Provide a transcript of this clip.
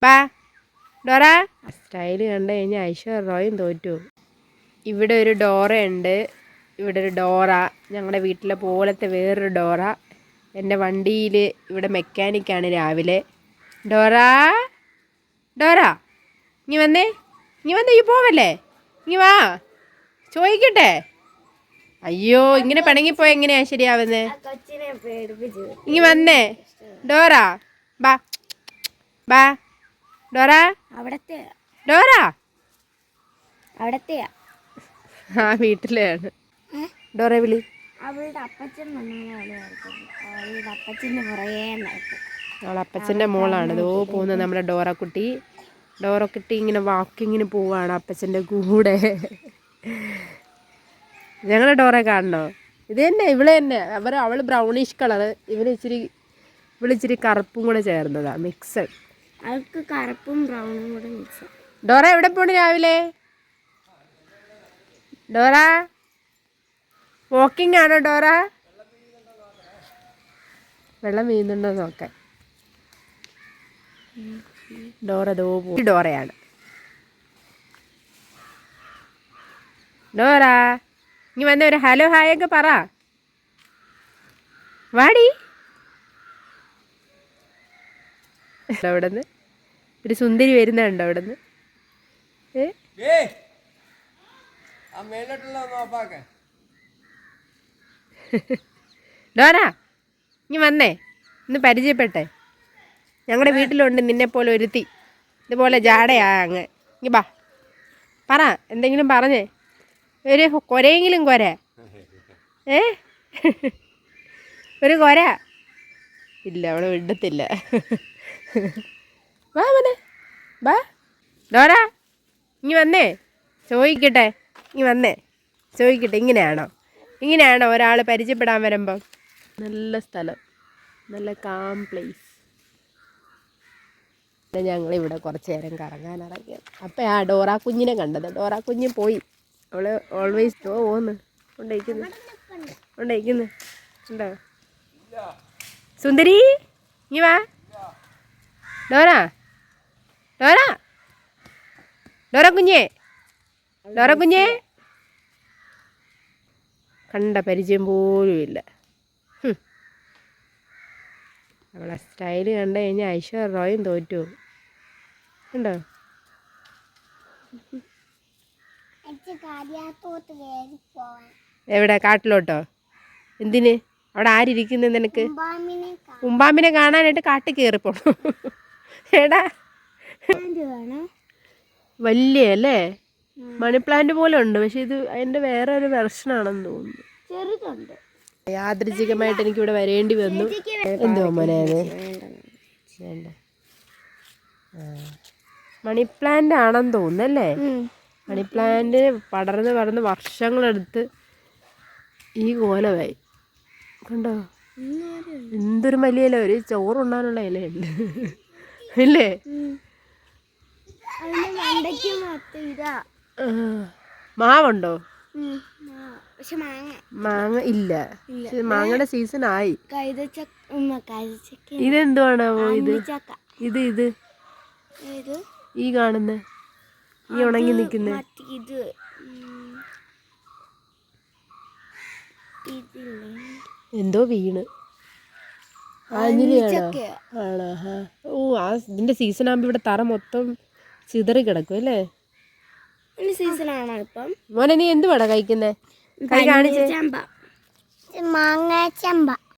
ബാ Dora. Style കണ്ടു കഴിഞ്ഞാൽ ഐശ്വര്യ റോയും തോറ്റു. ഇവിടെ ഒരു ഡോറയുണ്ട്. ഇവിടെ ഒരു ഡോറ, ഞങ്ങളുടെ വീട്ടിലെ പോലത്തെ വേറൊരു ഡോറ. എൻ്റെ വണ്ടിയിൽ ഇവിടെ മെക്കാനിക്കാണ് രാവിലെ. ഡോറ ഡോറ ഇനി വന്നേ, ഇനി വന്നേ, ഈ പോവല്ലേ, ഇനി വാ ചോദിക്കട്ടെ. അയ്യോ, ഇങ്ങനെ പിണങ്ങിപ്പോയ എങ്ങനെയാ ശരിയാവുന്നേ? ഇനി വന്നേ ഡോറ, ബാ ബാ ഡോറ. ഡോറ ആ വീട്ടിലെയാണ്. ഡോറെ വിളി. അവളുടെ അപ്പച്ചൻ അപ്പച്ചൻ്റെ പുറകെ അവളെ അപ്പച്ചൻ്റെ മോളാണ് ഇതോ പോകുന്നത് നമ്മുടെ ഡോറക്കുട്ടി. ഡോറക്കുട്ടി ഇങ്ങനെ വാക്കിങ്ങിന് പോവാണ് അപ്പച്ചൻ്റെ കൂടെ. ഞങ്ങളുടെ ഡോറെ കാണണോ? ഇത് തന്നെ, ഇവള് തന്നെ. അവൾ ബ്രൗണിഷ് കളറ്, ഇവളിച്ചിരി കറുപ്പും കൂടെ ചേർന്നതാ, മിക്സ്. അവൾക്ക് കറുപ്പും ബ്രൗണും കൂടെ മിക്സ്. ഡോറ എവിടെ പോണു രാവിലെ? ഡോറ വാക്കിംഗ് ആണോ ഡോറ? വെള്ളം വീഴുന്നുണ്ടോ നോക്കാൻ. ഡോറ ദോ ഡോറയാണ്. ഡോറ ഇനി വന്ന ഒരു ഹലോ ഹായ് ഒക്കെ പറ. വാടി. അവിടെന്ന് ഒരു സുന്ദരി വരുന്നുണ്ടോ അവിടെന്ന്? ഡോറ ഇനി വന്നേ, ഇന്ന് പരിചയപ്പെട്ടെ. ഞങ്ങളുടെ വീട്ടിലുണ്ട് നിന്നെപ്പോലെ ഒരുത്തി, ഇതുപോലെ ജാടയാ അങ്ങ്. ഇനി ബാ പറ, എന്തെങ്കിലും പറഞ്ഞേ, ഒരു കൊരയെങ്കിലും കൊര. ഒരു കൊര ഇല്ല, അവളെ വിടത്തില്ല. വാ മോനെ, ബാ ഡോറ ഇനി വന്നേ ചോദിക്കട്ടെ. ഇനി വന്നേ ചോദിക്കട്ടെ, ഇങ്ങനെയാണോ ഒരാൾ പരിചയപ്പെടാൻ വരുമ്പം? നല്ല സ്ഥലം, നല്ല കാം പ്ലേസ്. ഞങ്ങളിവിടെ കുറച്ച് നേരം കറങ്ങാനിറങ്ങിയത്. അപ്പം ആ ഡോറ കുഞ്ഞിനെ കണ്ടത്. ഡോറ കുഞ്ഞ് പോയി, അവൾ ഓൾവേസ് പോന്ന് കൊണ്ടേക്കുന്നു ഉണ്ടോ? സുന്ദരി ഇനി വാ. ഡോറ ഡോറ ഡോറ കുഞ്ഞേ കണ്ട പരിചയം പോലുമില്ല. അവളെ സ്റ്റൈല് കണ്ടു കഴിഞ്ഞാൽ ഐശ്വര്യ റോയും തോറ്റു. ഉണ്ടോ? എവിടെ? കാട്ടിലോട്ടോ? എന്തിന്? അവിടെ ആരിയ്ക്കുന്നത് നിനക്ക്? ഉമ്പാമ്പിനെ കാണാനായിട്ട് കാട്ടിൽ കയറിപ്പോണു. എടാ വലിയ അല്ലേ, മണി പ്ലാന്റ് പോലെ ഉണ്ട്, പക്ഷെ ഇത് അതിൻ്റെ വേറെ ഒരു വെർഷനാണെന്ന് തോന്നുന്നു. ചെറുതുണ്ട്. യാദൃച്ഛികമായിട്ട് എനിക്കിവിടെ വരേണ്ടി വന്നു. എന്തോ മോനെ അത്? വേണ്ട, മണി പ്ലാന്റ് ആണെന്ന് തോന്നുന്നല്ലേ. മണി പ്ലാന്റ് പടർന്ന് വർഷങ്ങളെടുത്ത് ഈ കോലമായി. കണ്ടോ എന്തൊരു വലിയ ഇല, ഒരു ചോറുണ്ണാനുള്ള ഇലയുണ്ട് ഇല്ലേ? മാവുണ്ടോ? മാങ്ങ ഇല്ല, മാങ്ങയുടെ സീസൺ ആയി. ഇതെന്തുവാണാവോ ഇത് ഈ കാണുന്ന, ഈ ഉണങ്ങി നിൽക്കുന്ന എന്തോ വീണ് ആണോ? ഓ, ആ ഇതിന്റെ സീസൺ ആകുമ്പോ ഇവിടെ തറ മൊത്തം ചിതറി കിടക്കും അല്ലേ? മോനെ നീ എന്തുവാടാ കഴിക്കുന്നേ? കൈ കാണിച്ചേ. മാങ്ങ ചമ്പ.